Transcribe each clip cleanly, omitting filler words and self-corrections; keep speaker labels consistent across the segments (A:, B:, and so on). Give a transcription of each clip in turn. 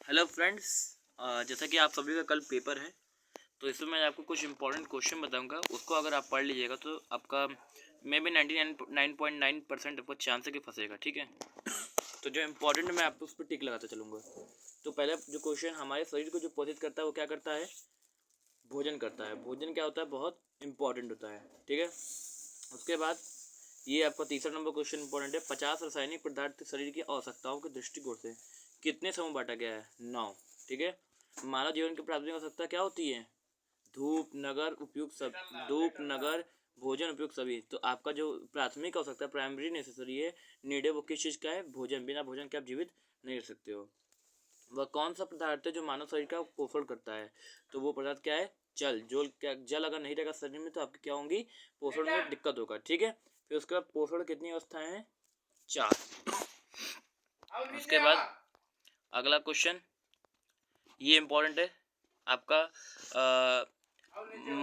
A: Hello friends, जैसा कि आप सभी का कल पेपर है तो इसमें मैं आपको कुछ इंपॉर्टेंट क्वेश्चन बताऊंगा। उसको अगर आप पढ़ लीजिएगा तो आपका मे बी 99.9% आपको चांस है कि फंसेगा। ठीक है, तो जो इम्पोर्टेंट मैं आपको उस पर टिक लगाता चलूँगा। तो पहले जो क्वेश्चन हमारे शरीर को जो पोषित करता है वो क्या करता है? भोजन करता है। भोजन क्या होता है? बहुत इंपॉर्टेंट होता है। ठीक है, उसके बाद ये आपका तीसरा नंबर क्वेश्चन इंपॉर्टेंट है। 50 रासायनिक पदार्थ शरीर की आवश्यकताओं के दृष्टिकोण से कितने समूह बांटा गया है? 9। ठीक है, मानव जीवन की प्राथमिक आवश्यकता क्या होती है? धूप, नगर, उपयुक्त सब, धूप, नगर, भोजन, उपयुक्त सभी। तो आपका जो प्राथमिक आवश्यकता प्राइमरी नेसेसरी है, नीड है, वो किस चीज़ का है? भोजन। बिना भोजन के आप जीवित नहीं रह सकते हो। वह कौन सा पदार्थ है जो मानव शरीर का पोषण करता है? तो वो पदार्थ क्या है? जल। जल अगर नहीं रहेगा शरीर में तो आपकी क्या होंगी? पोषण में दिक्कत होगा। ठीक है, फिर उसके बाद पोषण कितनी अवस्थाएं हैं? 4। उसके बाद अगला क्वेश्चन ये इंपॉर्टेंट है आपका।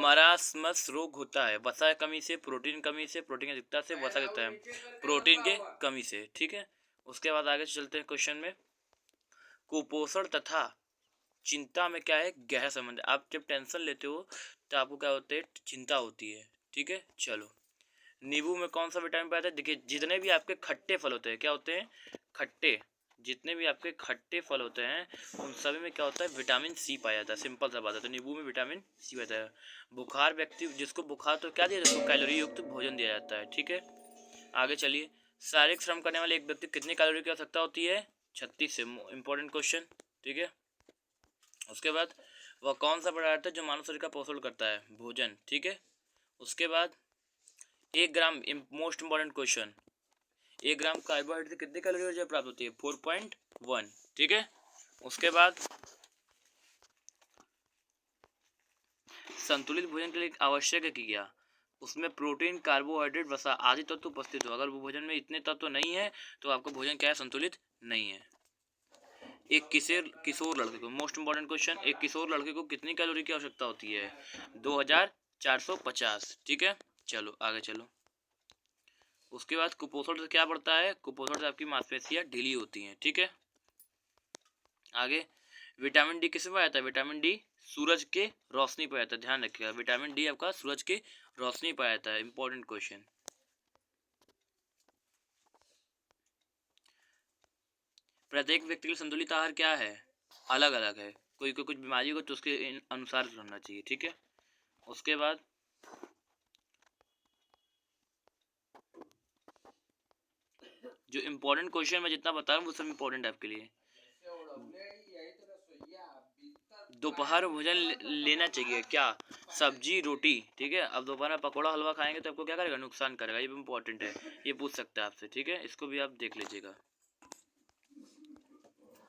A: मरासमस रोग होता है वसा कमी से, प्रोटीन कमी से, प्रोटीन की अधिकता से, वसा की अधिकता है, प्रोटीन के कमी से। ठीक है, उसके बाद आगे चलते हैं क्वेश्चन में। कुपोषण तथा चिंता में क्या है? गहरा संबंध। आप जब टेंशन लेते हो तो आपको क्या होते है? चिंता होती है। ठीक है, चलो। नींबू में कौन सा विटामिन पाया जाता है? देखिए, जितने भी आपके खट्टे फल होते हैं, क्या होते हैं? खट्टे। जितने भी आपके खट्टे फल होते हैं उन सभी में क्या होता है? विटामिन सी पाया जाता है। सिंपल सा बात है, तो नींबू में विटामिन सी पाया जाता है। बुखार व्यक्ति जिसको बुखार तो क्या दिया जाता है? उसको कैलोरी युक्त भोजन दिया जाता है। ठीक है, आगे चलिए। शारीरिक श्रम करने वाले एक व्यक्ति कितनी कैलोरी की आवश्यकता होती है? 36 से। Important question. ठीक है, उसके बाद वह कौन सा पदार्थ है जो मानव शरीर का पोषण करता है? भोजन। ठीक है, उसके बाद 1 gram most important question, 1 gram carbohydrate से कितनी कैलोरी ऊर्जा प्राप्त होती है? 4.1। ठीक है, उसके बाद संतुलित भोजन के लिए आवश्यक है कि क्या? उसमें प्रोटीन, कार्बोहाइड्रेट, वसा आदि तत्व उपस्थित हो। अगर वो भोजन में इतने तत्व नहीं है तो आपका भोजन क्या है? संतुलित नहीं है। एक किशोर लड़के को, मोस्ट इंपॉर्टेंट क्वेश्चन, एक किशोर लड़के को कितनी कैलोरी की आवश्यकता होती है? 2450। ठीक है, चलो आगे चलो। उसके बाद कुपोषण से क्या बढ़ता है? कुपोषण से आपकी मांसपेशियां ढीली होती हैं। ठीक है, आगे विटामिन डी किसमें पाया जाता है? विटामिन डी सूरज के रोशनी पाया जाता है। ध्यान रखिएगा, विटामिन डी आपका सूरज के रोशनी पाया जाता है। Important question. प्रत्येक व्यक्ति के लिए संतुलित आहार क्या है? अलग अलग है। कोई को कुछ बीमारी हो तो उसके अनुसार होना चाहिए। ठीक है, उसके बाद जो इम्पोर्टेंट क्वेश्चन मैं जितना बता रहा हूँ वो सब इम्पोर्टेंट है आपके लिए। दोपहर भोजन लेना चाहिए क्या? सब्जी, रोटी। ठीक है, अब दोपहर में पकौड़ा हलवा खाएंगे तो आपको क्या करेगा? नुकसान करेगा। ये भी इम्पोर्टेंट है, ये पूछ सकते हैं आपसे। ठीक है, इसको भी आप देख लीजिएगा।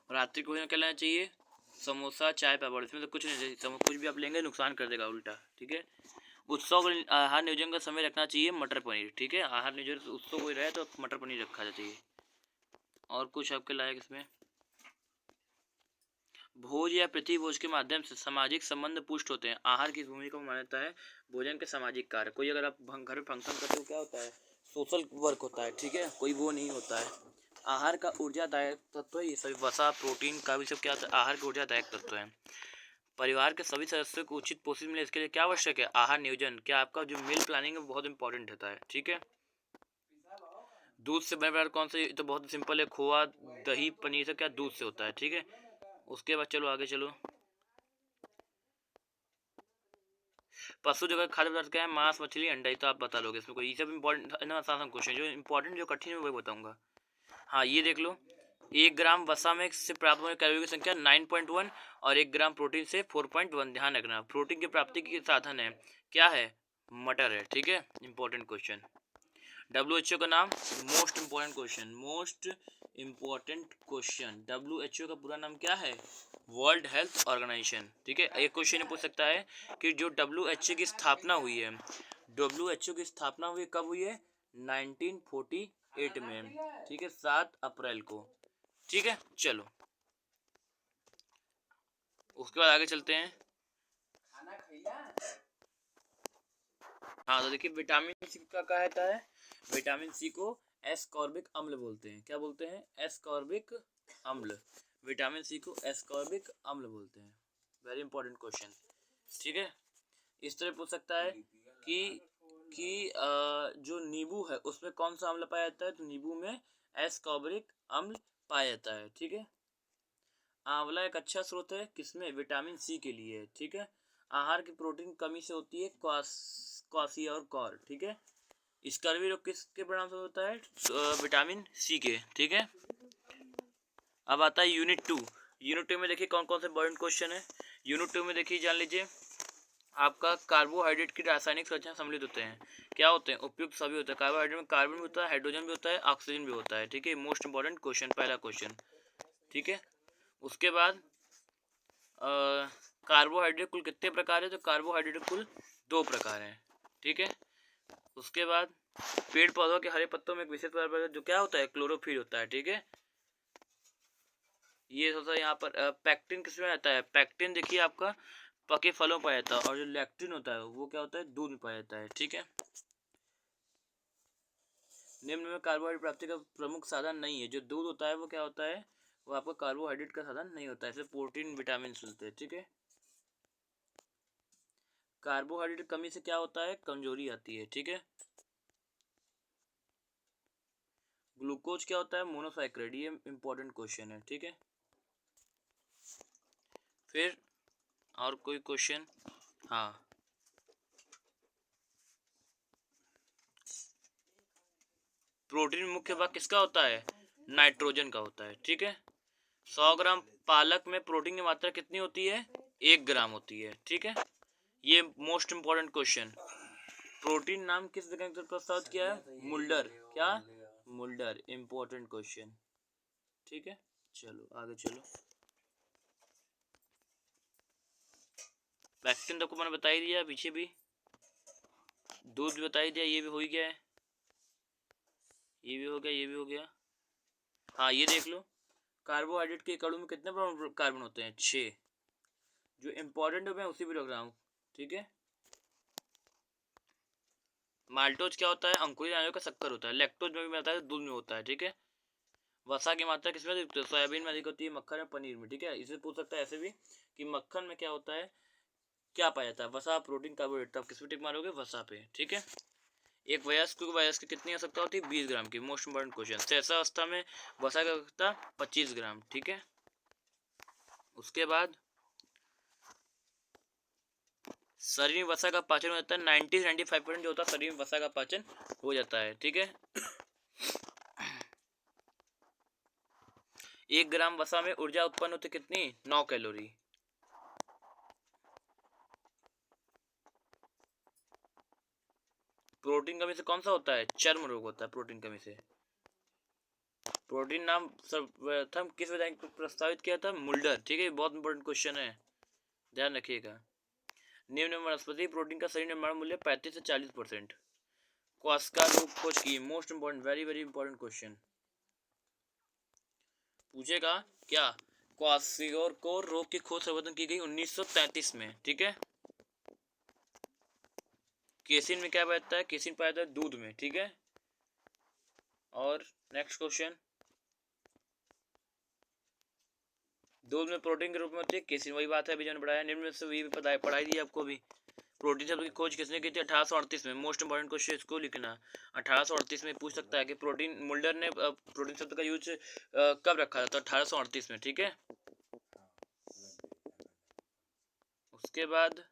A: रात्रि भोजन क्या लेना चाहिए? समोसा, चाय, पापड़। इसमें तो कुछ नहीं चाहिए, कुछ भी आप लेंगे नुकसान कर देगा उल्टा। ठीक है, उत्सव आहार नियोजन का समय रखना चाहिए मटर पनीर। ठीक है, आहार नियोजन उत्सव कोई रहे तो मटर पनीर रखा चाहिए। और कुछ आपके लायक इसमें भोज या पृथ्वी भोज के माध्यम से सामाजिक संबंध पुष्ट होते हैं। आहार की भूमिका माना जाता है भोजन के सामाजिक कार्य। कोई अगर आप घर में फंक्शन करते हो क्या होता है? सोशल वर्क होता है। ठीक है, कोई वो नहीं होता है। आहार का ऊर्जादायक तत्व ये सभी वसा, प्रोटीन का भी सब क्या होता है? आहार के ऊर्जादायक तत्व है। परिवार के सभी सदस्यों को उचित पोषण मिले इसके लिए क्या आवश्यक है? आहार नियोजन। क्या आपका जो मील प्लानिंग है बहुत इंपॉर्टेंट होता है। ठीक है, दूध से बने पदार्थ कौन से? तो बहुत सिंपल है, खोआ, दही, पनीर से क्या? दूध से होता है। ठीक है, उसके बाद चलो आगे चलो। पशु जगत खाद्य पदार्थ क्या है? मांस, मछली, अंडा। तो आप बता लोगे इसमें कोई। ये सब इंपॉर्टेंट आसान क्वेश्चन, जो इंपॉर्टेंट जो कठिन है वही बताऊंगा। हाँ, ये देख लो। 1 ग्राम वसा में से प्राप्त होने कैलोरी की संख्या 9.1 और 1 ग्राम प्रोटीन से 4.1। ध्यान रखना, प्रोटीन की प्राप्ति के साधन है क्या है? मटर है। ठीक है, इंपॉर्टेंट क्वेश्चन। WHO का नाम, most important question, most important question. WHO का पूरा नाम क्या है? World Health Organization. ठीक है, एक क्वेश्चन पूछ सकता है कि जो WHO की स्थापना हुई है, WHO की स्थापना हुई कब हुई है? 1948 में। ठीक है, 7 अप्रैल को। ठीक है, चलो उसके बाद आगे चलते हैं। हाँ, तो देखिए विटामिन सी का क्या कहता है? विटामिन सी को एस्कॉर्बिक अम्ल बोलते हैं। क्या बोलते हैं? एस्कॉर्बिक अम्ल। विटामिन सी को एस्कॉर्बिक अम्ल बोलते हैं। वेरी इंपॉर्टेंट क्वेश्चन, ठीक है। इस तरह पूछ सकता है कि जो नींबू है उसमें कौन सा अम्ल पाया जाता है, तो नींबू में एस्कॉर्बिक अम्ल पाया जाता है, ठीक है। आंवला एक अच्छा स्रोत है किसमें, विटामिन सी के लिए, ठीक है। आहार की प्रोटीन कमी से होती है क्वासियोर, ठीक है। स्कर्वी रोग किसके परिणाम से होता है, विटामिन सी के, ठीक है। अब आता है यूनिट 2 में देखिए कौन कौन से इंपॉर्टेंट क्वेश्चन है। यूनिट 2 में देखिए जान लीजिए आपका कार्बोहाइड्रेट की रासायनिक संरचना सम्मिलित होते हैं, क्या होते हैं, उपयुक्त सभी होता है। कार्बोहाइड्रेट में कार्बन भी होता है, हाइड्रोजन भी होता है, ऑक्सीजन भी होता है, ठीक है। मोस्ट इंपॉर्टेंट क्वेश्चन, पहला क्वेश्चन, ठीक है। उसके बाद कार्बोहाइड्रेट कुल कितने प्रकार है, तो कार्बोहाइड्रेट कुल 2 प्रकार हैं, ठीक है। उसके बाद पेड़ पौधों के हरे पत्तों में एक विशेष पदार्थ जो क्या होता है, क्लोरोफिल होता है, ठीक है। ये होता है यहाँ पर पैक्टिन किसमें आता है, पैक्टिन देखिए आपका पके फलों पाया जाता है, और जो लैक्टिन होता है वो क्या होता है, दूध में पाया जाता है, ठीक है। निम्न में कार्बोहाइड्रेट प्राप्ति का प्रमुख साधन नहीं है, जो दूध होता है वो क्या होता है, वो आपका कार्बोहाइड्रेट का साधन नहीं होता है, इससे प्रोटीन विटामिन मिलते हैं, ठीक है। कार्बोहाइड्रेट कमी से क्या होता है, कमजोरी आती है, ठीक है। ग्लूकोज क्या होता है, मोनोसाइक्राइड, ये इंपॉर्टेंट क्वेश्चन है, ठीक है। फिर और कोई क्वेश्चन, हाँ, प्रोटीन मुख्य भाग किसका होता है, नाइट्रोजन का होता है, ठीक है। 100 ग्राम पालक में प्रोटीन की मात्रा कितनी होती है, 1 ग्राम होती है, ठीक है। ये मोस्ट इंपॉर्टेंट क्वेश्चन, प्रोटीन नाम किस वैज्ञानिक द्वारा प्रस्तावित किया है, मुल्डर, क्या, मुल्डर, इंपॉर्टेंट क्वेश्चन, ठीक है। चलो आगे चलो। वैक्सीन तो मैंने बता ही दिया, पीछे भी दूध भी बता ही दिया, ये भी हो ही गया है, ये भी हो गया, ये भी हो गया। हाँ ये देख लो, कार्बोहाइड्रेट के अणु में कितने कार्बन होते हैं, 6। जो इंपॉर्टेंट है मैं उसी भी रख रहा हूँ, ठीक है। माल्टोज क्या होता है, अंकुरित अनाजों का शक्कर होता है। लैक्टोज में भी मिलता है, दूध में होता है, ठीक है। वसा की मात्रा किसमें अधिक होती है, सोयाबीन में अधिक होती है, मक्खन में, पनीर में, ठीक है। इसे पूछ सकता है ऐसे भी कि मक्खन में क्या होता है, क्या पाया जाता है, वसा, प्रोटीन, कार्बोहाइड्रेट, आप किस पे टिक मारोगे, वसा पे, ठीक है। एक वयस्क की कितनी आवश्यकता होती है, 20 ग्राम की, मोस्ट इंपॉर्टेंट क्वेश्चन। सहसावस्था में वसा की आवश्यकता 25 ग्राम, ठीक है। उसके बाद शरीर में वसा का पाचन हो जाता है, 90 से 95% जो होता है शरीर में वसा का पाचन हो जाता है, ठीक है। 1 ग्राम वसा में ऊर्जा उत्पन्न होती कितनी, 9 कैलोरी। प्रोटीन कमी से कौन सा होता है, चर्म रोग होता है प्रोटीन कमी से। प्रोटीन नाम सर्वप्रथम किस वैज्ञानिक को प्रस्तावित किया था, मुल्डर, ठीक है। बहुत इंपॉर्टेंट क्वेश्चन है, ध्यान रखिएगा। निम्न वनस्पति प्रोटीन का शरीर निर्माण मूल्य 35 से 40%। क्वास्का रोग खोज की, most important, very very important question पूछेगा क्या, क्वासियोर रोग की खोज सर्वप्रथम की गई 1933 में, ठीक है। केसिन में क्या पाया जाता है, केसिन पाया जाता है दूध में, ठीक है। और नेक्स्ट क्वेश्चन, दूध में प्रोटीन के रूप में होती है केसिन, वही बात है अभी जो पढ़ाया, निम्न में से वही पढ़ाई दी आपको भी। प्रोटीन शब्द की खोज किसने की थी, 1838 में। मोस्ट इंपॉर्टेंट क्वेश्चन इसको लिखना, 1838 में पूछ सकता है कि प्रोटीन, मुल्डर ने प्रोटीन शब्द का यूज कब रखा था, तो 1838 में, ठीक है। उसके बाद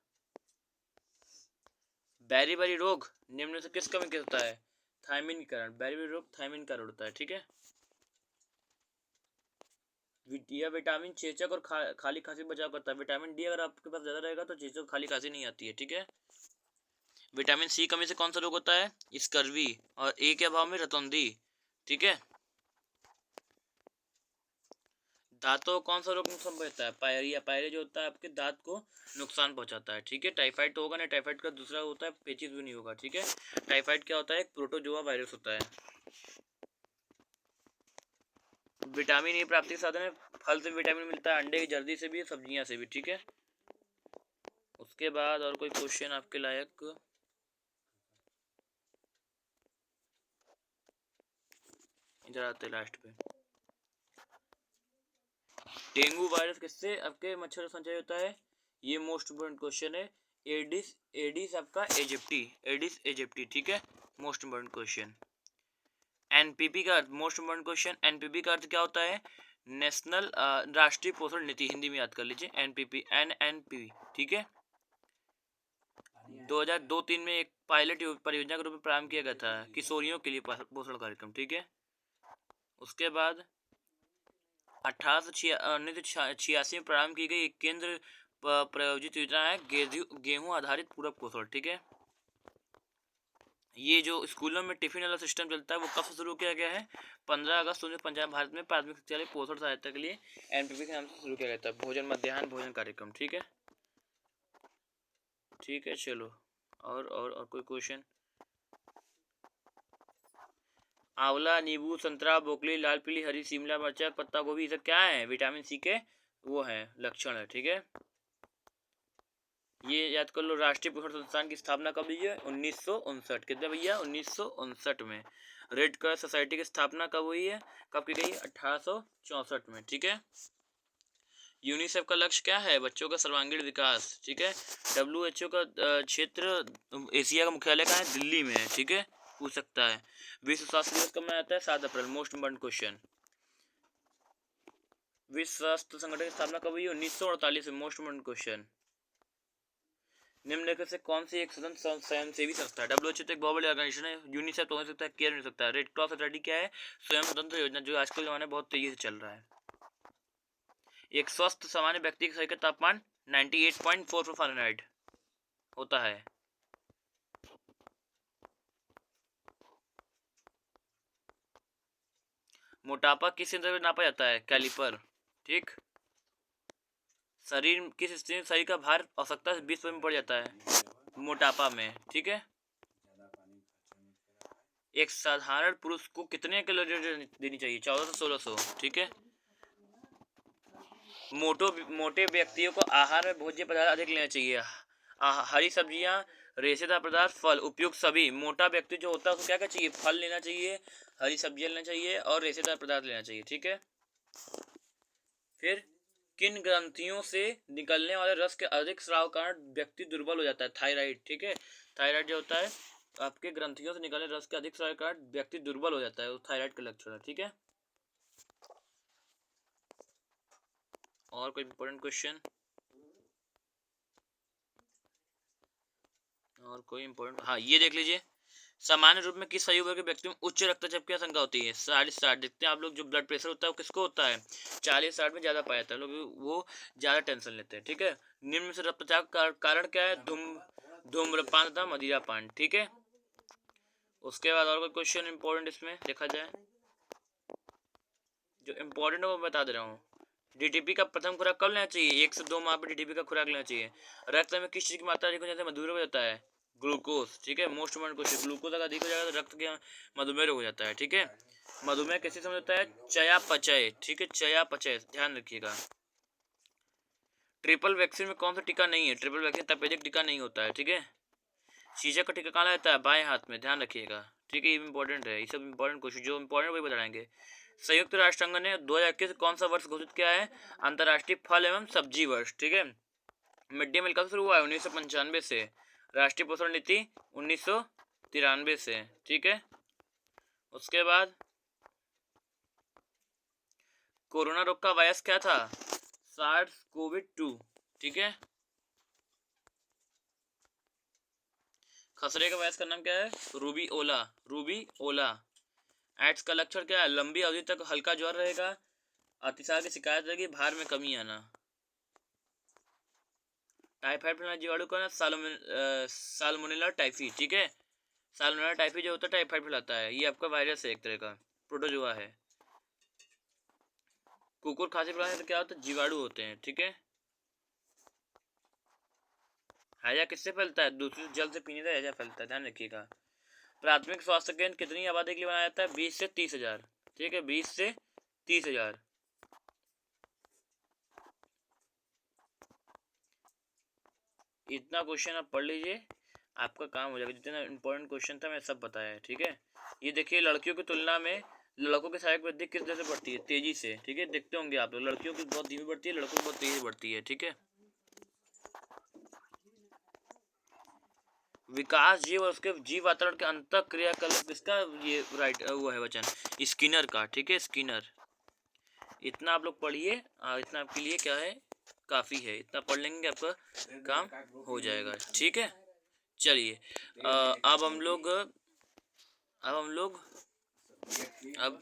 A: बेरी रोग निम्न से किस कमी के होता है, थायमिन के कारण, बेरी रोग थायमिन का कारण होता है, ठीक है। यह विटामिन चेचक और खाली खांसी बचाव करता है। विटामिन डी अगर आपके पास ज्यादा रहेगा तो चेचक, खाली खांसी नहीं आती है, ठीक है। विटामिन सी कमी से कौन सा रोग होता है, स्कर्वी, और ए के अभाव में रतौंधी, ठीक है। दांतों को कौन सा रोग नुकसान पहुंचाता है, पायरिया, पायरिया जो होता है आपके दांत को नुकसान पहुंचाता है, ठीक है। टाइफाइड तो होगा नहीं, टाइफाइड का दूसरा होता है पेचिस भी नहीं होगा, ठीक है। टाइफाइड क्या होता है, एक प्रोटोजोआ वायरस होता है। विटामिन ए प्राप्ति के साधन है, फल से विटामिन मिलता है, अंडे की जर्दी से भी, सब्जियां से भी, ठीक है। उसके बाद और कोई क्वेश्चन आपके लायक, इधर आते लास्ट पे, डेंगू वायरस किससे आपके मच्छर संचार होता है? ये मोस्ट इम्पोर्टेंट क्वेश्चन है। एडिस एडिस आपका एजिप्टी, एडिस एजिप्टी, ठीक है, मोस्ट इम्पोर्टेंट क्वेश्चन। एनपीपी का अर्थ, मोस्ट इम्पोर्टेंट क्वेश्चन, एनपीपी का अर्थ क्या होता है? नेशनल राष्ट्रीय पोषण नीति, हिंदी में याद कर लीजिए, एनपीपी, एनएनपी, ठीक है। 2002-3 में एक पायलट परियोजना के रूप में प्रारंभ किया गया था किशोरियों के लिए पोषण कार्यक्रम, ठीक है। उसके बाद 1986 में प्रारंभ की गई एक केंद्र प्रायोजित योजना है गेहूं आधारित पूरक पोषण, ठीक है। ये जो स्कूलों में टिफिन वाला सिस्टम चलता है वो कब से शुरू किया गया है? 15 अगस्त 1950 भारत में प्राथमिक शिक्षा के पोषण सहायता के लिए एनपीपी के नाम से शुरू किया गया था, भोजन मध्याह्न भोजन कार्यक्रम, ठीक है, ठीक है। चलो और कोई क्वेश्चन? आंवला, नींबू, संतरा, ब्रोकली, लाल पीली हरी शिमला मिर्च, पत्ता गोभी, ये सब क्या है? विटामिन सी के वो है लक्षण है, ठीक है। ये याद कर लो। राष्ट्रीय पोषण संस्थान की स्थापना कब हुई है? 1959। कितने भैया? 1959 में। रेड क्रॉस सोसाइटी की स्थापना कब हुई है? कब की गई? 1864 में, ठीक है। यूनिसेफ का लक्ष्य क्या है? बच्चों का सर्वांगीण विकास, ठीक है। WHO का क्षेत्र एशिया का मुख्यालय कहाँ है? दिल्ली में है, ठीक है, पूछ सकता है। विश्व स्वास्थ्य दिवस कब मनाया जाता है? 7 अप्रैल, मोस्ट इम्पोर्टेंट क्वेश्चन। विश्व स्वास्थ्य संगठन की स्थापना कब हुई? 1948 में, मोस्ट इम्पोर्टेंट क्वेश्चन। निम्नलिखित से कौन सी एक स्वतंत्र स्वयंसेवी संस्था है? WHO तो एक बहुत बड़ी ऑर्गेनाइजेशन है। यूनिसेफ तो हो सकता है, केयर नहीं हो सकता है। रेड क्रॉस सोसाइटी क्या है? स्वयं स्वतंत्र योजना, जो आजकल जमाने बहुत तेजी से चल रहा है। एक स्वस्थ सामान्य व्यक्ति के शरीर का तापमान 98.44 फ़ारेनहाइट होता है। मोटापा किस यंत्र में नापा जाता है? कैलिपर, ठीक। शरीर किस स्थिति में शरीर का भार आवश्यकता से 20% में बढ़ जाता है? मोटापा में, ठीक है। एक साधारण पुरुष को कितने कैलोरी देनी चाहिए? 1400 से 1600, ठीक है। मोटे व्यक्तियों को आहार में भोज्य पदार्थ अधिक लेना चाहिए। हरी सब्जियां, रेशेदार पदार्थ, फल, उपयुक्त सभी। मोटा व्यक्ति जो होता है उसको क्या क्या चाहिए? फल लेना चाहिए, हरी सब्जियां लेना चाहिए और रेशेदार पदार्थ लेना चाहिए, ठीक है। फिर किन ग्रंथियों से निकलने वाले रस के अधिक स्राव कारण व्यक्ति दुर्बल हो जाता है? थायराइड, ठीक है। थायराइड जो होता है, आपके ग्रंथियों से निकलने रस के अधिक स्राव के कारण व्यक्ति दुर्बल हो जाता है, वो थायराइड का लक्षण है, ठीक है। और कोई इंपॉर्टेंट क्वेश्चन? और कोई इंपॉर्टेंट? हाँ, ये देख लीजिए। सामान्य रूप में किस आयु वर्ग के व्यक्ति में उच्च रक्तचाप की आशंका होती है? 60 देखते हैं आप लोग। जो ब्लड प्रेशर होता है वो किसको होता है? 40-60 में ज्यादा पाया जाता है। लोग वो ज्यादा टेंशन लेते हैं, ठीक है। निम्न में से रक्तचाप का कारण क्या है? धूम्रपान तथा मदिरापान, ठीक है। उसके बाद और कोई क्वेश्चन इंपॉर्टेंट इसमें देखा जाए? जो इम्पोर्टेंट है वो बता दे रहा हूँ। डीटीपी का प्रथम खुराक कब लेना चाहिए? 1 से 2 माह पे डीटीपी का खुराक लेना चाहिए। रक्त में किस चीज की मात्रा अधिक हो जाती है? मधुमेह हो जाता है, ग्लूकोज, ठीक है। Most important question. ग्लूकोज अगर अधिक हो जाएगा तो रक्त के मधुमेह हो जाता है, ठीक है। मधुमेह कैसे समझ होता है? चयापचय, ठीक है, चयापचय, ध्यान रखिएगा। ट्रिपल वैक्सीन में कौन सा टीका नहीं है? ट्रिपल वैक्सीन तपेदिक टीका नहीं होता है, ठीक है। शीशे का टीका कहाँ रहता है? बाएं हाथ में, ध्यान रखिएगा, ठीक है। ये इंपॉर्टेंट है, ये सब इंपॉर्टेंट क्वेश्चन जो इंपॉर्टेंट वही बताएंगे। संयुक्त राष्ट्र संघ ने 2021 कौन सा वर्ष घोषित किया है? अंतर्राष्ट्रीय फल एवं सब्जी वर्ष, ठीक है। मिड डे मील कब शुरू हुआ है? 1995 से। राष्ट्रीय पोषण नीति 1993 से, ठीक है। उसके बाद कोरोना रोग का वायरस क्या था? SARS-CoV-2, ठीक है। खसरे का वायरस का नाम क्या है? रूबीओला, रूबीओला। एड्स का लक्षण क्या है? लंबी अवधि तक हल्का ज्वर रहेगा, अतिसार की शिकायत रहेगी, भार में कमी आना। टाइफाइड फैलाने जीवाणु का साल्मोनेला टाइफी, ठीक है। साल्मोनेला टाइफी जो होता है टाइफाइड फैलाता है। ये आपका वायरस है, एक तरह का प्रोटोजोआ है। कुकुर खांसी फैलाने से क्या होता है? जीवाणु होते हैं, ठीक है। हैजा किससे फैलता है? दूसरे जल से पीने से हैजा फैलता है, ध्यान रखिएगा। प्राथमिक स्वास्थ्य केंद्र कितनी आबादी के लिए बनाया जाता है? 20 से 30,000, ठीक है, 20 से 30,000। इतना क्वेश्चन आप पढ़ लीजिए, आपका काम हो जाएगा। जितना इंपॉर्टेंट क्वेश्चन था मैं सब बताया है, ठीक है। ये देखिए, लड़कियों की तुलना में लड़कों की शारीरिक वृद्धि किस तरह से बढ़ती है? तेजी से, ठीक है, देखते होंगे आप लोग, लड़कियों की बहुत धीमी बढ़ती है, लड़कों की बहुत तेजी बढ़ती है, ठीक है। विकास जीव और उसके जीव वातावरण के अंतर क्रियाकलाप किसका, ये राइट वो है वचन स्किनर का, ठीक है, स्किनर। इतना आप लोग पढ़िए, इतना आपके लिए क्या है, काफ़ी है, इतना पढ़ लेंगे आपका काम हो जाएगा, ठीक है। चलिए अब हम लोग अब